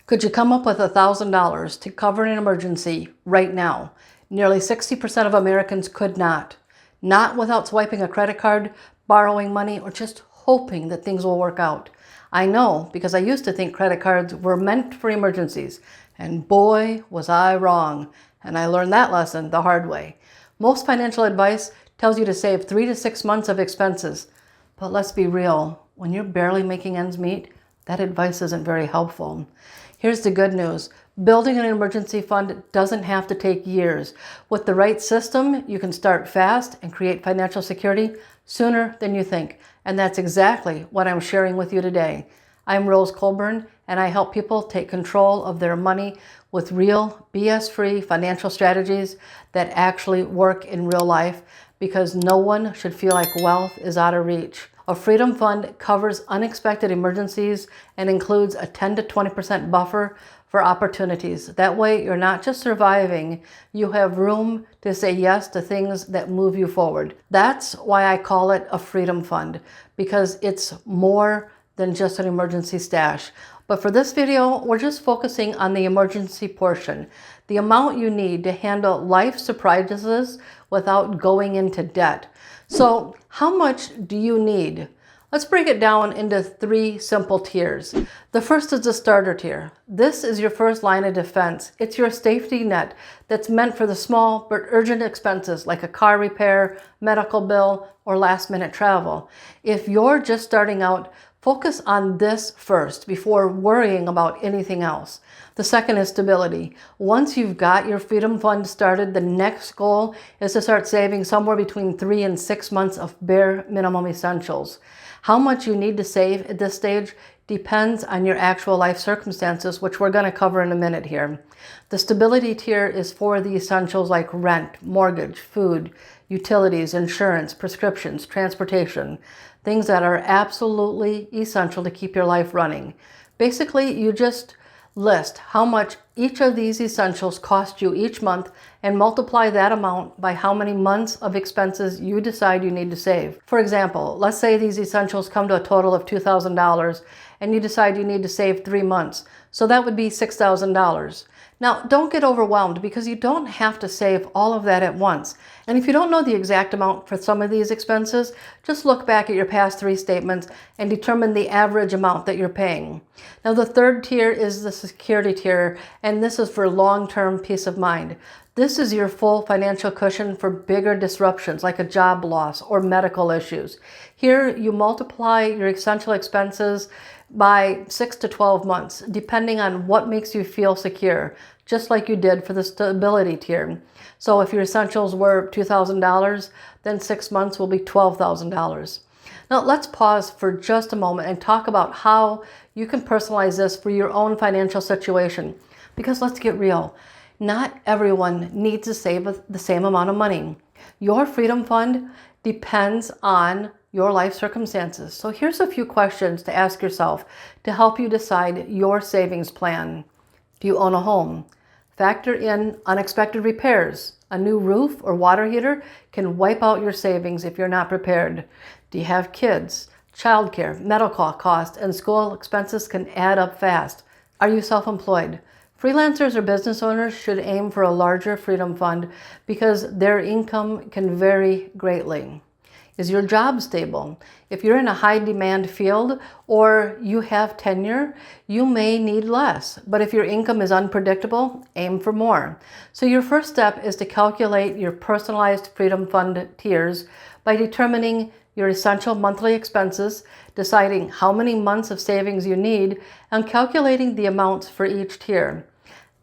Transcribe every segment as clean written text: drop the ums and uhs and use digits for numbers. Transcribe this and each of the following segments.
Could you come up with $1,000 to cover an emergency right now? Nearly 60% of Americans could not. Not without swiping a credit card, borrowing money, or just hoping that things will work out. I know because I used to think credit cards were meant for emergencies. And boy, was I wrong. And I learned that lesson the hard way. Most financial advice tells you to save 3 to 6 months of expenses. But let's be real, when you're barely making ends meet, that advice isn't very helpful. Here's the good news. Building an emergency fund doesn't have to take years. With the right system, you can start fast and create financial security sooner than you think. And that's exactly what I'm sharing with you today. I'm Rose Colburn, and I help people take control of their money with real, BS-free financial strategies that actually work in real life, because no one should feel like wealth is out of reach. A Freedom Fund covers unexpected emergencies and includes a 10 to 20% buffer for opportunities. That way, you're not just surviving, you have room to say yes to things that move you forward. That's why I call it a Freedom Fund, because it's more than just an emergency stash. But for this video, we're just focusing on the emergency portion, the amount you need to handle life surprises without going into debt. So how much do you need? Let's break it down into 3 simple tiers. The first is the starter tier. This is your first line of defense. It's your safety net that's meant for the small but urgent expenses like a car repair, medical bill, or last-minute travel. If you're just starting out, focus on this first before worrying about anything else. The second is stability. Once you've got your Freedom Fund started, the next goal is to start saving somewhere between 3 and 6 months of bare minimum essentials. How much you need to save at this stage depends on your actual life circumstances, which we're going to cover in a minute here. The stability tier is for the essentials like rent, mortgage, food, utilities, insurance, prescriptions, transportation, things that are absolutely essential to keep your life running. Basically, you just list how much each of these essentials cost you each month and multiply that amount by how many months of expenses you decide you need to save. For example, let's say these essentials come to a total of $2,000 and you decide you need to save 3 months. So that would be $6,000. Now, don't get overwhelmed because you don't have to save all of that at once. And if you don't know the exact amount for some of these expenses, just look back at your past 3 statements and determine the average amount that you're paying. Now, the third tier is the security tier, and this is for long-term peace of mind. This is your full financial cushion for bigger disruptions like a job loss or medical issues. Here, you multiply your essential expenses by 6 to 12 months, depending on what makes you feel secure, just like you did for the stability tier. So if your essentials were $2,000, then 6 months will be $12,000. Now let's pause for just a moment and talk about how you can personalize this for your own financial situation. Because let's get real, not everyone needs to save the same amount of money. Your Freedom Fund depends on your life circumstances. So here's a few questions to ask yourself to help you decide your savings plan. Do you own a home? Factor in unexpected repairs. A new roof or water heater can wipe out your savings if you're not prepared. Do you have kids? Childcare, medical costs, and school expenses can add up fast. Are you self-employed? Freelancers or business owners should aim for a larger Freedom Fund because their income can vary greatly. Is your job stable? If you're in a high demand field or you have tenure, you may need less. But if your income is unpredictable, aim for more. So your first step is to calculate your personalized Freedom Fund tiers by determining your essential monthly expenses, deciding how many months of savings you need, and calculating the amounts for each tier.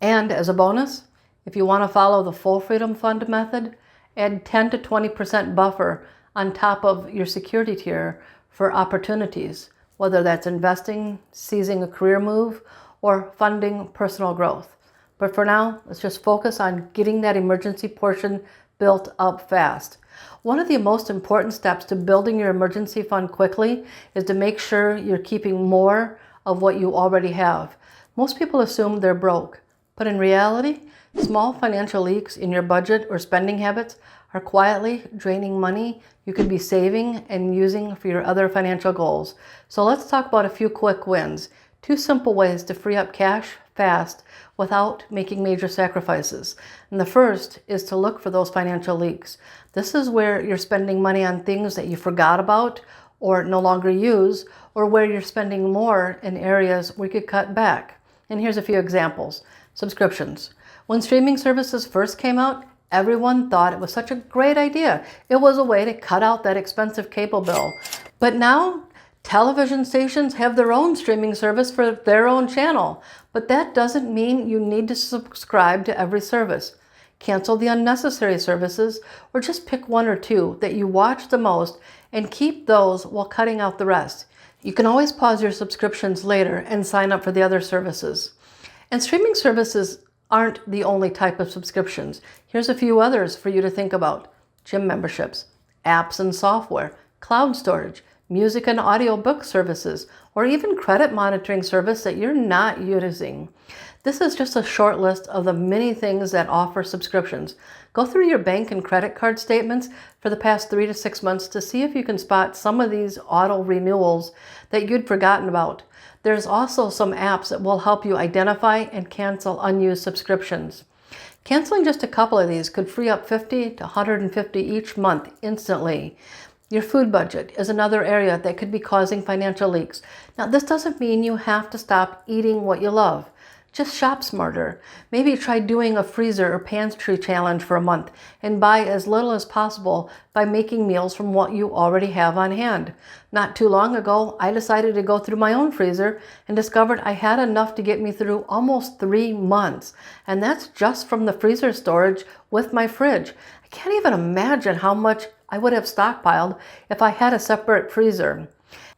And as a bonus, if you want to follow the full Freedom Fund method, add 10 to 20% buffer on top of your security tier for opportunities, whether that's investing, seizing a career move, or funding personal growth. But for now, let's just focus on getting that emergency portion built up fast. One of the most important steps to building your emergency fund quickly is to make sure you're keeping more of what you already have. Most people assume they're broke, but in reality, small financial leaks in your budget or spending habits are quietly draining money you could be saving and using for your other financial goals. So let's talk about a few quick wins. 2 simple ways to free up cash fast without making major sacrifices. And the first is to look for those financial leaks. This is where you're spending money on things that you forgot about or no longer use, or where you're spending more in areas where you could cut back. And here's a few examples. Subscriptions. When streaming services first came out, everyone thought it was such a great idea. It was a way to cut out that expensive cable bill. But now, television stations have their own streaming service for their own channel. But that doesn't mean you need to subscribe to every service. Cancel the unnecessary services, or just pick one or two that you watch the most and keep those while cutting out the rest. You can always pause your subscriptions later and sign up for the other services. And streaming services aren't the only type of subscriptions. Here's a few others for you to think about. Gym memberships, apps and software, cloud storage, music and audio book services, or even credit monitoring service that you're not using. This is just a short list of the many things that offer subscriptions. Go through your bank and credit card statements for the past 3 to 6 months to see if you can spot some of these auto renewals that you'd forgotten about. There's also some apps that will help you identify and cancel unused subscriptions. Canceling just a couple of these could free up $50 to $150 each month instantly. Your food budget is another area that could be causing financial leaks. Now, this doesn't mean you have to stop eating what you love. Just shop smarter. Maybe try doing a freezer or pantry challenge for a month and buy as little as possible by making meals from what you already have on hand. Not too long ago, I decided to go through my own freezer and discovered I had enough to get me through almost 3 months. And that's just from the freezer storage with my fridge. I can't even imagine how much I would have stockpiled if I had a separate freezer.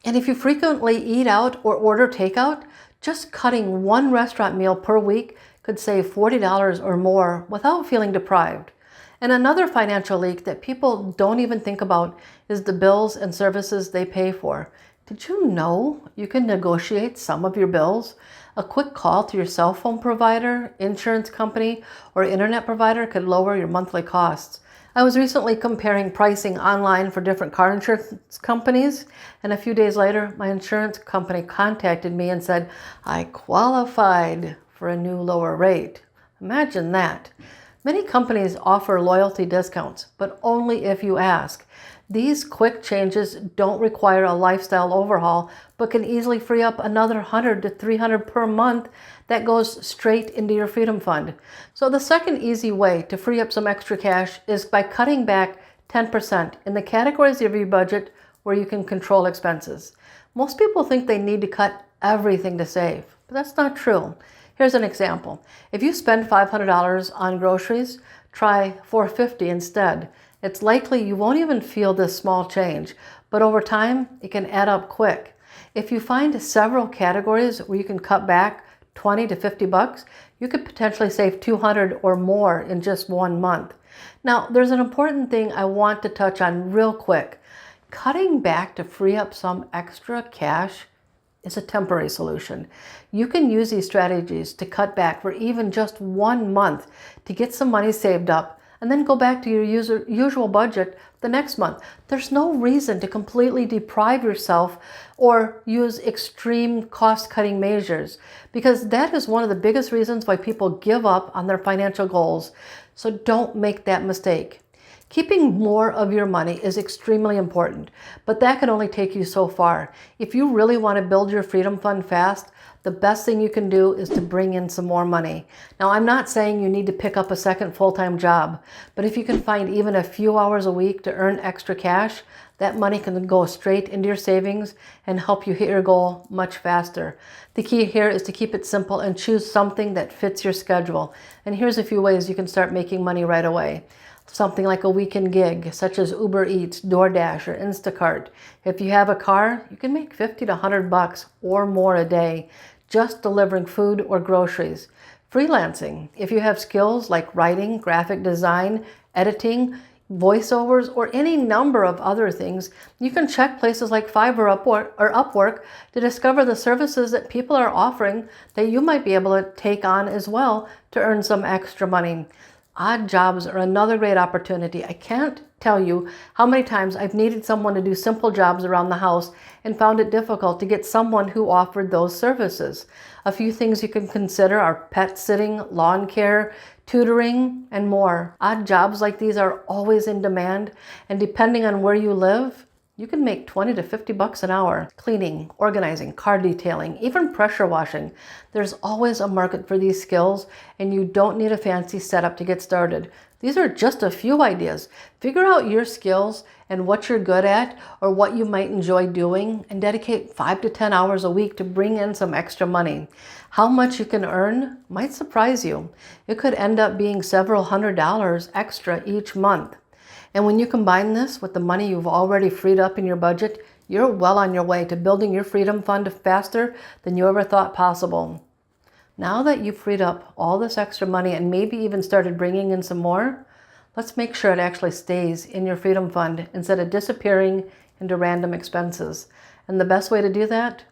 And if you frequently eat out or order takeout, just cutting one restaurant meal per week could save $40 or more without feeling deprived. And another financial leak that people don't even think about is the bills and services they pay for. Did you know you can negotiate some of your bills? A quick call to your cell phone provider, insurance company, or internet provider could lower your monthly costs. I was recently comparing pricing online for different car insurance companies, and a few days later, my insurance company contacted me and said I qualified for a new lower rate. Imagine that. Many companies offer loyalty discounts, but only if you ask. These quick changes don't require a lifestyle overhaul, but can easily free up another $100 to $300 per month that goes straight into your Freedom Fund. So the second easy way to free up some extra cash is by cutting back 10% in the categories of your budget where you can control expenses. Most people think they need to cut everything to save, but that's not true. Here's an example. If you spend $500 on groceries, try $450 instead. It's likely you won't even feel this small change, but over time, it can add up quick. If you find several categories where you can cut back $20 to $50, you could potentially save $200 or more in just 1 month. Now, there's an important thing I want to touch on real quick. Cutting back to free up some extra cash is a temporary solution. You can use these strategies to cut back for even just 1 month to get some money saved up and then go back to your usual budget the next month. There's no reason to completely deprive yourself or use extreme cost-cutting measures, because that is one of the biggest reasons why people give up on their financial goals. So don't make that mistake. Keeping more of your money is extremely important, but that can only take you so far. If you really want to build your Freedom Fund fast, the best thing you can do is to bring in some more money. Now, I'm not saying you need to pick up a second full-time job, but if you can find even a few hours a week to earn extra cash, that money can go straight into your savings and help you hit your goal much faster. The key here is to keep it simple and choose something that fits your schedule. And here's a few ways you can start making money right away. Something like a weekend gig, such as Uber Eats, DoorDash, or Instacart. If you have a car, you can make $50 to $100 or more a day just delivering food or groceries. Freelancing. If you have skills like writing, graphic design, editing, voiceovers, or any number of other things, you can check places like Fiverr or Upwork to discover the services that people are offering that you might be able to take on as well to earn some extra money. Odd jobs are another great opportunity. I can't tell you how many times I've needed someone to do simple jobs around the house and found it difficult to get someone who offered those services. A few things you can consider are pet sitting, lawn care, tutoring, and more. Odd jobs like these are always in demand, and depending on where you live, you can make 20 to 50 bucks an hour. Cleaning, organizing, car detailing, even pressure washing. There's always a market for these skills, and you don't need a fancy setup to get started. These are just a few ideas. Figure out your skills and what you're good at or what you might enjoy doing, and dedicate 5 to 10 hours a week to bring in some extra money. How much you can earn might surprise you. It could end up being several $100s extra each month. And when you combine this with the money you've already freed up in your budget, you're well on your way to building your freedom fund faster than you ever thought possible. Now that you've freed up all this extra money and maybe even started bringing in some more, let's make sure it actually stays in your freedom fund instead of disappearing into random expenses. And the best way to do that?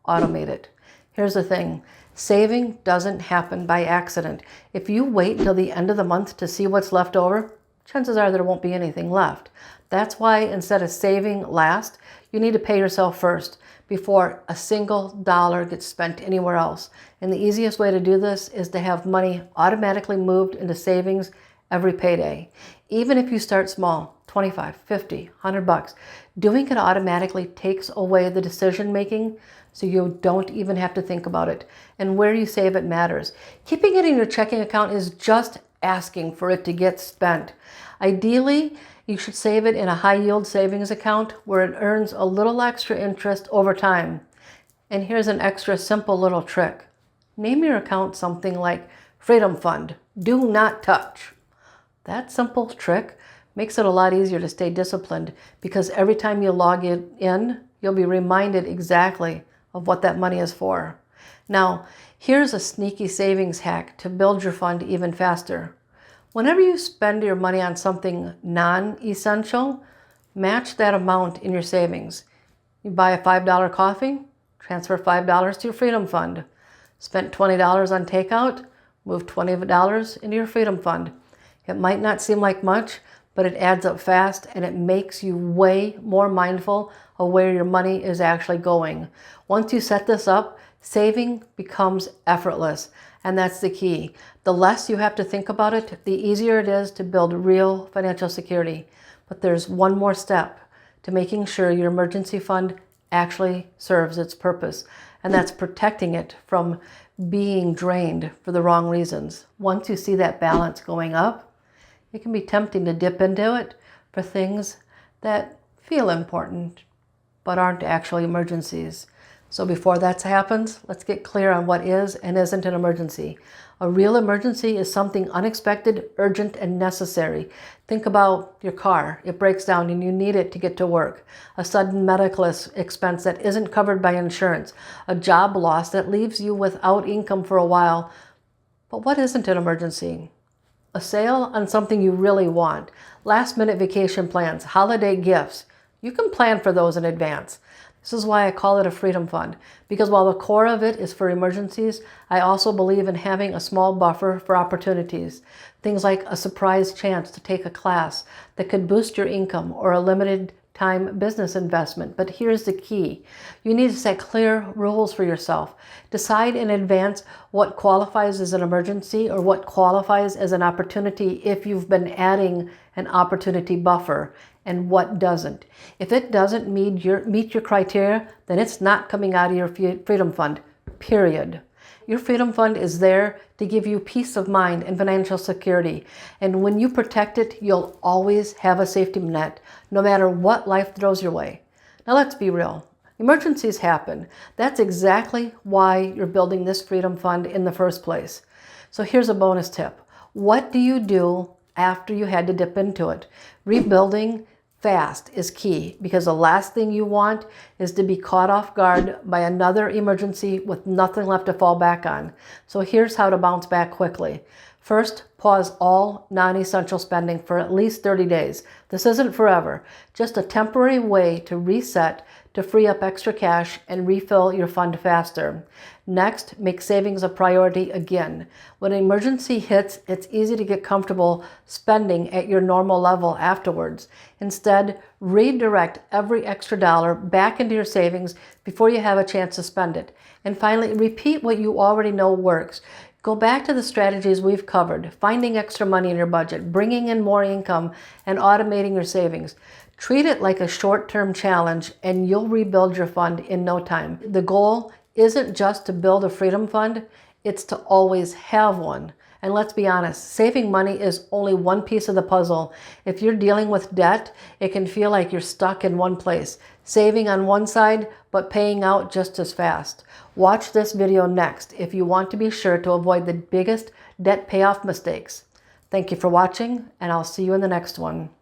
Automate it. Here's the thing. Saving doesn't happen by accident. If you wait until the end of the month to see what's left over, chances are there won't be anything left. That's why instead of saving last, you need to pay yourself first before a single dollar gets spent anywhere else. And the easiest way to do this is to have money automatically moved into savings every payday. Even if you start small, 25, 50, 100 bucks, doing it automatically takes away the decision making, so you don't even have to think about it. And where you save it matters. Keeping it in your checking account is just asking for it to get spent. Ideally, you should save it in a high-yield savings account where it earns a little extra interest over time. And here's an extra simple little trick. Name your account something like Freedom Fund. Do not touch. That simple trick makes it a lot easier to stay disciplined, because every time you log it in, you'll be reminded exactly of what that money is for. Now, here's a sneaky savings hack to build your fund even faster. Whenever you spend your money on something non-essential, match that amount in your savings. You buy a $5 coffee, transfer $5 to your Freedom Fund. Spent $20 on takeout, move $20 into your Freedom Fund. It might not seem like much, but it adds up fast, and it makes you way more mindful of where your money is actually going. Once you set this up, saving becomes effortless, and that's the key. The less you have to think about it, the easier it is to build real financial security. But there's one more step to making sure your emergency fund actually serves its purpose, and that's protecting it from being drained for the wrong reasons. Once you see that balance going up, it can be tempting to dip into it for things that feel important but aren't actually emergencies. So before that happens, let's get clear on what is and isn't an emergency. A real emergency is something unexpected, urgent, and necessary. Think about your car. It breaks down and you need it to get to work. A sudden medical expense that isn't covered by insurance. A job loss that leaves you without income for a while. But what isn't an emergency? A sale on something you really want. Last-minute vacation plans, holiday gifts. You can plan for those in advance. This is why I call it a freedom fund, because while the core of it is for emergencies, I also believe in having a small buffer for opportunities. Things like a surprise chance to take a class that could boost your income, or a limited time business investment. But here's the key. You need to set clear rules for yourself. Decide in advance what qualifies as an emergency or what qualifies as an opportunity if you've been adding an opportunity buffer, and what doesn't. If it doesn't meet your criteria, then it's not coming out of your freedom fund, period. Your freedom fund is there to give you peace of mind and financial security. And when you protect it, you'll always have a safety net, no matter what life throws your way. Now let's be real. Emergencies happen. That's exactly why you're building this freedom fund in the first place. So here's a bonus tip. What do you do after you had to dip into it? Rebuilding fast is key, because the last thing you want is to be caught off guard by another emergency with nothing left to fall back on. So here's how to bounce back quickly. First, pause all non-essential spending for at least 30 days. This isn't forever, just a temporary way to reset to free up extra cash and refill your fund faster. Next, make savings a priority again. When an emergency hits, it's easy to get comfortable spending at your normal level afterwards. Instead, redirect every extra dollar back into your savings before you have a chance to spend it. And finally, repeat what you already know works. Go back to the strategies we've covered: finding extra money in your budget, bringing in more income, and automating your savings. Treat it like a short-term challenge and you'll rebuild your fund in no time. The goal isn't just to build a freedom fund, it's to always have one. And let's be honest, saving money is only one piece of the puzzle. If you're dealing with debt, it can feel like you're stuck in one place, saving on one side, but paying out just as fast. Watch this video next if you want to be sure to avoid the biggest debt payoff mistakes. Thank you for watching, and I'll see you in the next one.